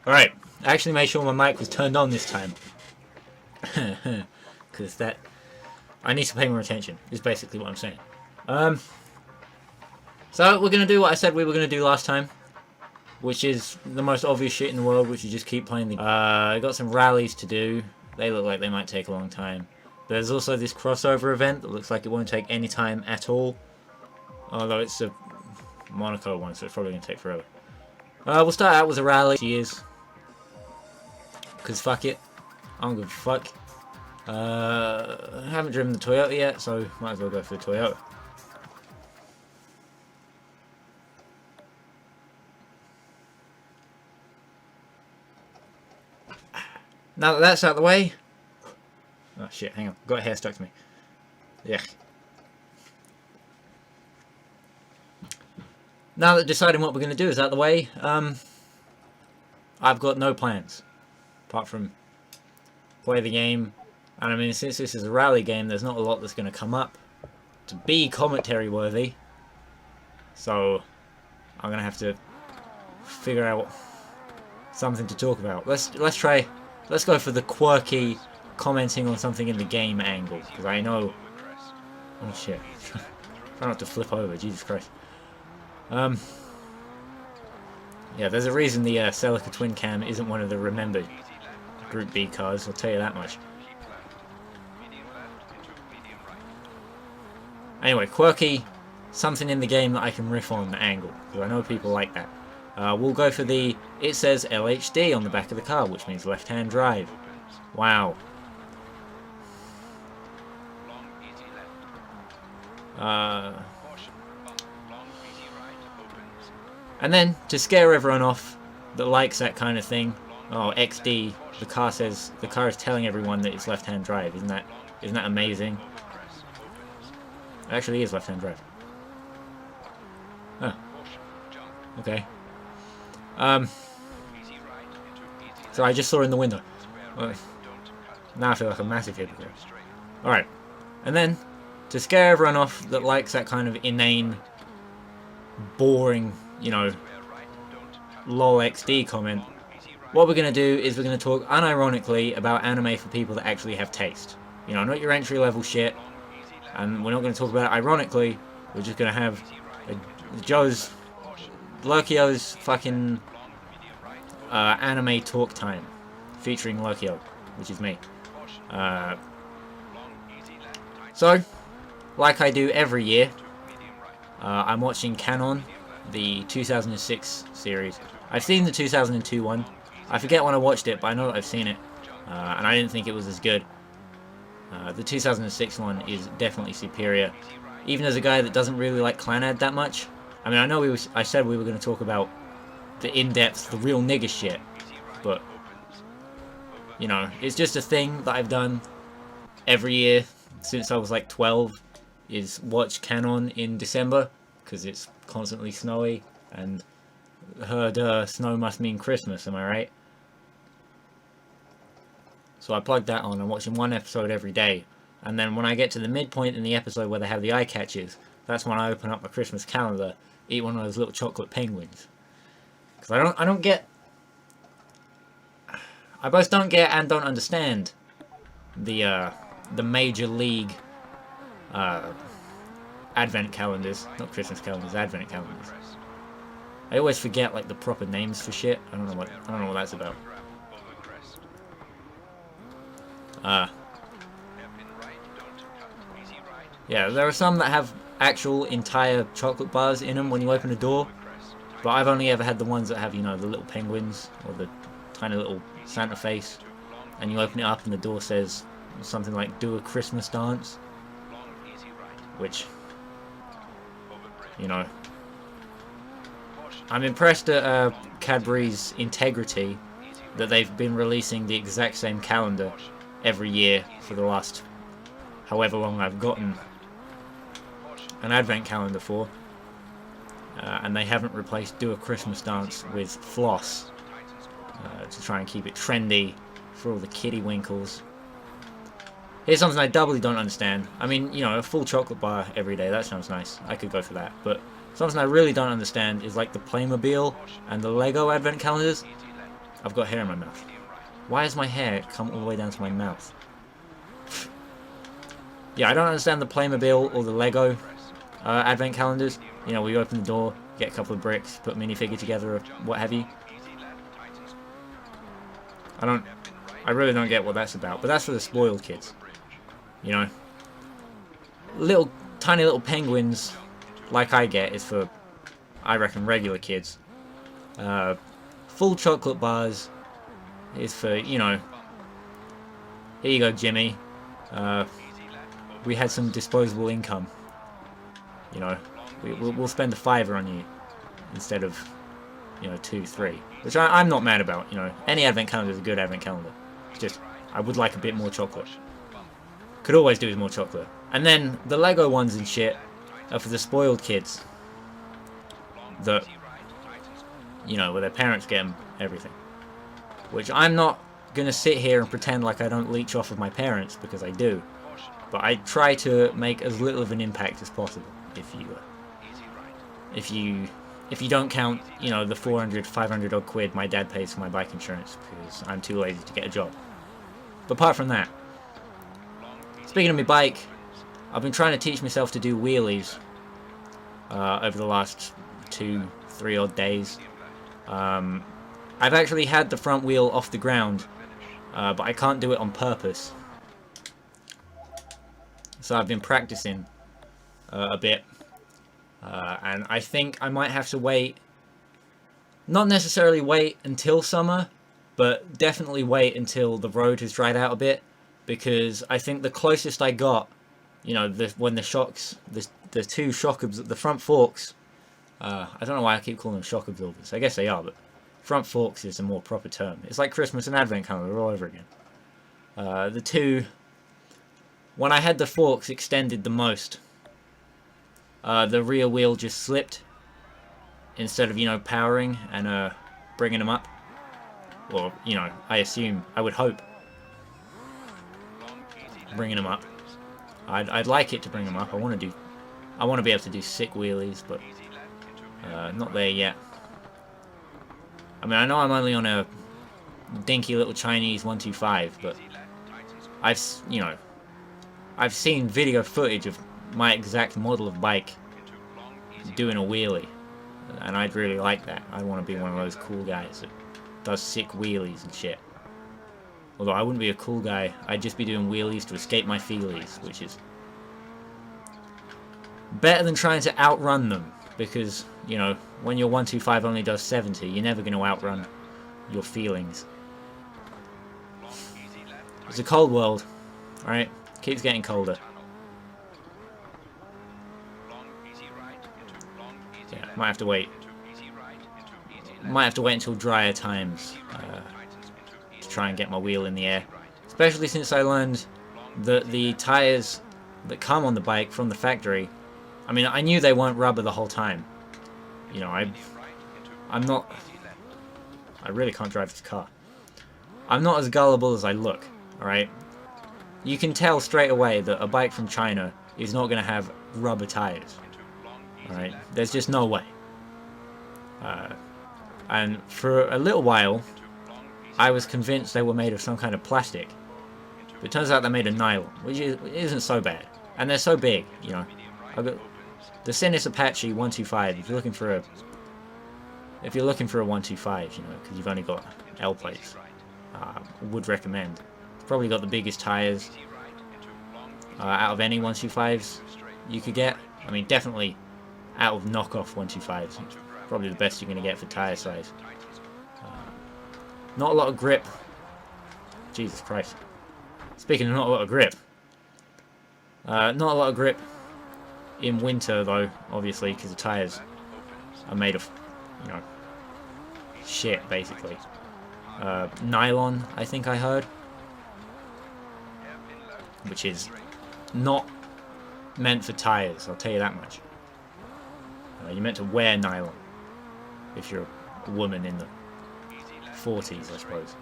Alright, I actually made sure my mic was turned on this time. Because that... I need to pay more attention, is basically what I'm saying. So, we're going to do what I said we were going to do last time. Which is the most obvious shit in the world, which is just keep playing the... I got some rallies to do. They look like they might take a long time. There's also this crossover event that looks like it won't take any time at all. Although it's a Monaco one, so it's probably going to take forever. We'll start out with a rally. Cheers. Because fuck it. I don't give a fuck. I haven't driven the Toyota yet, so might as well go for the Toyota. Now that that's out of the way... Oh shit, hang on. Got a hair stuck to me. Yeah. Now that deciding what we're going to do is out of the way, I've got no plans. Apart from play the game. And I mean, since this is a rally game, there's not a lot that's going to come up to be commentary worthy. So, I'm going to have to figure out something to talk about. Let's go for the quirky commenting on something in the game angle, because I know... Oh shit. Try not to flip over, Jesus Christ. Yeah, there's a reason the Celica Twin Cam isn't one of the remembered Group B cars, I'll tell you that much. Anyway, quirky, something in the game that I can riff on the angle, because I know people like that. We'll go for the... It says LHD on the back of the car, which means left-hand drive. Wow. And then, to scare everyone off that likes that kind of thing, oh, XD, the car is telling everyone that it's left-hand drive. Isn't that amazing? It actually is left-hand drive. Oh. Okay. So I just saw in the window. Well, now I feel like a massive hypocrite. Alright. And then, to scare everyone off that likes that kind of inane, boring, you know, lol XD comment, what we're going to do is we're going to talk unironically about anime for people that actually have taste. You know, not your entry level shit. And we're not going to talk about it ironically. We're just going to have Lurkio's fucking anime talk time featuring Lurkio, which is me. So, like I do every year, I'm watching Canon, the 2006 series. I've seen the 2002 one. I forget when I watched it, but I know that I've seen it. And I didn't think it was as good. The 2006 one is definitely superior. Even as a guy that doesn't really like Clanad that much. I mean, I know I said we were going to talk about the in-depth, the real nigger shit. But, you know, it's just a thing that I've done every year since I was like 12. Is watch Canon in December. Because it's constantly snowy. And heard snow must mean Christmas, am I right? So I plugged that on. I'm watching one episode every day. And then when I get to the midpoint in the episode where they have the eye catches, that's when I open up my Christmas calendar, eat one of those little chocolate penguins. Because I don't get... I both don't get and don't understand the major league advent calendars. Not Christmas calendars, advent calendars. I always forget like the proper names for shit. I don't know what that's about. Yeah, there are some that have actual entire chocolate bars in them when you open a door, but I've only ever had the ones that have, you know, the little penguins or the tiny little Santa face, and you open it up and the door says something like "Do a Christmas dance," which, you know, I'm impressed at Cadbury's integrity that they've been releasing the exact same calendar every year for the last however long I've gotten an advent calendar for, and they haven't replaced Do a Christmas Dance with Floss to try and keep it trendy for all the kiddie winkles. Here's something I doubly don't understand. I mean, you know, a full chocolate bar every day, that sounds nice. I could go for that. But something I really don't understand is like the Playmobil and the Lego advent calendars. I've got hair in my mouth. Why has my hair come all the way down to my mouth? Yeah, I don't understand the Playmobil or the Lego advent calendars. You know, we open the door, get a couple of bricks, put a minifigure together, or what have you. I really don't get what that's about, but that's for the spoiled kids. You know, tiny little penguins, like I get, is for, I reckon, regular kids. Full chocolate bars is for, you know, here you go, Jimmy. We had some disposable income. You know, we'll spend $5 on you instead of, you know, 2, 3, which I'm not mad about. You know, any advent calendar is a good advent calendar. It's just I would like a bit more chocolate. Could always do with more chocolate. And then the Lego ones and shit are for the spoiled kids that, you know, where their parents get them everything. Which I'm not gonna sit here and pretend like I don't leech off of my parents, because I do. But I try to make as little of an impact as possible. If you don't count, you know, the 400, 500 odd quid my dad pays for my bike insurance because I'm too lazy to get a job. But apart from that, speaking of my bike, I've been trying to teach myself to do wheelies over the last 2, 3 odd days. I've actually had the front wheel off the ground, but I can't do it on purpose. So I've been practicing a bit, and I think I might have to wait, not necessarily wait until summer, but definitely wait until the road has dried out a bit, because I think the closest I got, you know, when the shocks, the two shock the front forks, I don't know why I keep calling them shock absorbers, I guess they are, but front forks is a more proper term. It's like Christmas and Advent calendar all over again. The two, when I had the forks extended the most, the rear wheel just slipped instead of, you know, powering and bringing them up. Or, you know, I would hope, bringing them up. I'd like it to bring them up. I want to be able to do sick wheelies, but not there yet. I mean, I know I'm only on a dinky little Chinese 125, but I've seen video footage of my exact model of bike doing a wheelie, and I'd really like that. I want to be one of those cool guys that does sick wheelies and shit. Although I wouldn't be a cool guy, I'd just be doing wheelies to escape my feelies, which is better than trying to outrun them, because, you know, when your 125 only does 70, you're never going to outrun your feelings. It's a cold world, alright? Keeps getting colder. Yeah, might have to wait. Might have to wait until drier times to try and get my wheel in the air. Especially since I learned that the tyres that come on the bike from the factory, I mean, I knew they weren't rubber the whole time. You know, I'm not... I really can't drive this car. I'm not as gullible as I look, alright? You can tell straight away that a bike from China is not going to have rubber tyres. Alright? There's just no way. And for a little while, I was convinced they were made of some kind of plastic. But it turns out they're made of nylon, which isn't so bad. And they're so big, you know. I've got the Sinus Apache 125. If you're looking for a 125, you know, because you've only got L plates, would recommend. It's probably got the biggest tires out of any 125s you could get. I mean, definitely out of knockoff 125s. Probably the best you're going to get for tire size. Not a lot of grip. Jesus Christ. Speaking of not a lot of grip. Not a lot of grip in winter, though, obviously, because the tires are made of, you know, shit, basically. Nylon, I think I heard. Which is not meant for tires, I'll tell you that much. You're meant to wear nylon if you're a woman in the 40s, I suppose.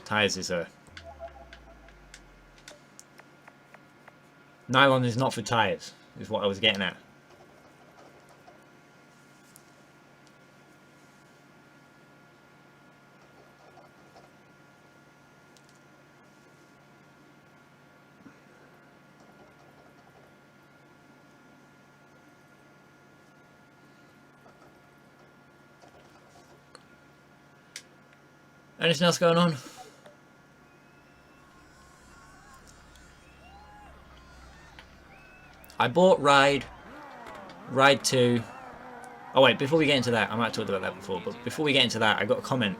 Tires is a... Nylon is not for tires, is what I was getting at. Anything else going on? I bought Ride 2. Oh wait, before we get into that, I might have talked about that before, but before we get into that, I got a comment.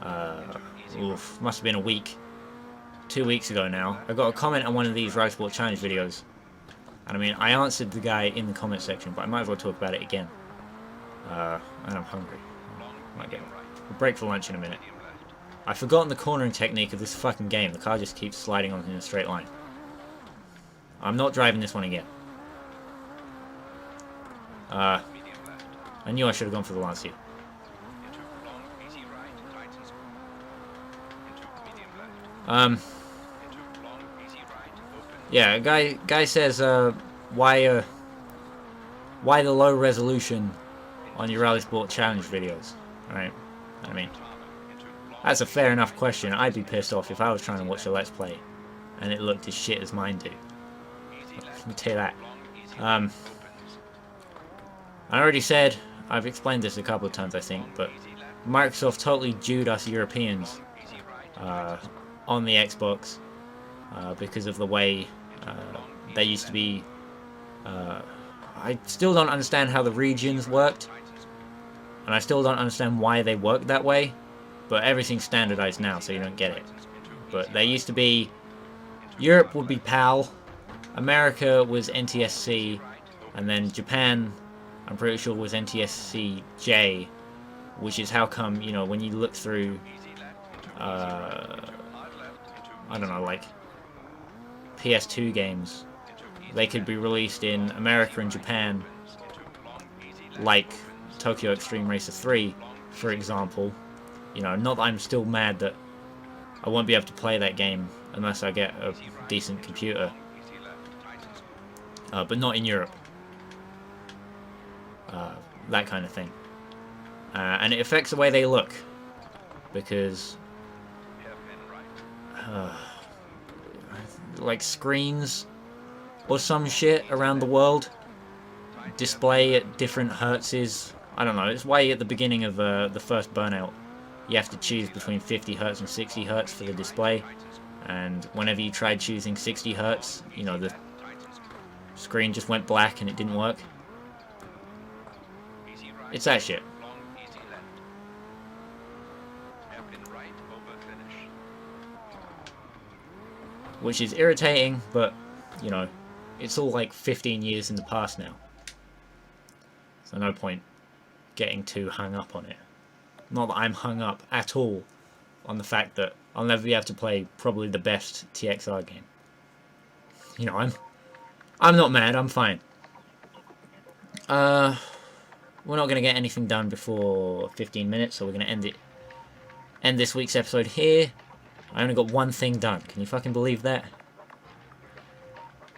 Must have been a week. 2 weeks ago now. I got a comment on one of these Rallisport challenge videos. And I mean, I answered the guy in the comment section, but I might as well talk about it again. And I'm hungry. Might get a break for lunch in a minute. I've forgotten the cornering technique of this fucking game. The car just keeps sliding on in a straight line. I'm not driving this one again. I knew I should have gone for the Lancia. Yeah, guy says, why the low resolution on your Rallisport challenge videos? Right? I mean, that's a fair enough question. I'd be pissed off if I was trying to watch a Let's Play and it looked as shit as mine do. Let me tell you that. I already said, I've explained this a couple of times I think, but Microsoft totally Jewed us Europeans on the Xbox because of the way they used to be. I still don't understand how the regions worked, and I still don't understand why they work that way, but everything's standardized now, so you don't get it. But they used to be, Europe would be PAL, America was NTSC, and then Japan, I'm pretty sure, was NTSC-J, which is how come, you know, when you look through, I don't know, like, PS2 games, they could be released in America and Japan, like Tokyo Extreme Racer 3, for example. You know, not that I'm still mad that I won't be able to play that game unless I get a decent computer, but not in Europe. That kind of thing. And it affects the way they look, because like screens or some shit around the world display at different hertzes. I don't know, it's why at the beginning of the first Burnout you have to choose between 50 Hz and 60 Hz for the display, and whenever you tried choosing 60 Hz, you know, the screen just went black and it didn't work. It's that shit. Which is irritating, but, you know, it's all like 15 years in the past now. So no point getting too hung up on it. Not that I'm hung up at all on the fact that I'll never be able to play probably the best TXR game. You know, I'm not mad, I'm fine. We're not going to get anything done before 15 minutes, so we're going to end this week's episode here. I only got one thing done. Can you fucking believe that?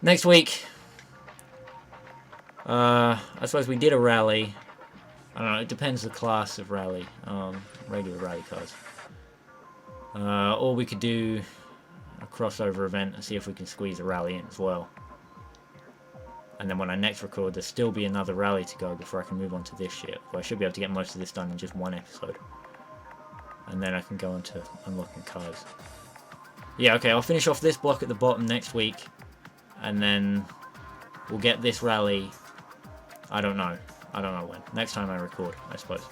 Next week, I suppose we did a rally. I don't know, it depends the class of rally. Regular rally cars. Or we could do a crossover event and see if we can squeeze a rally in as well. And then when I next record, there'll still be another rally to go before I can move on to this shit. But I should be able to get most of this done in just one episode. And then I can go into unlocking cars. Yeah, okay, I'll finish off this block at the bottom next week. And then we'll get this rally. I don't know when. Next time I record, I suppose.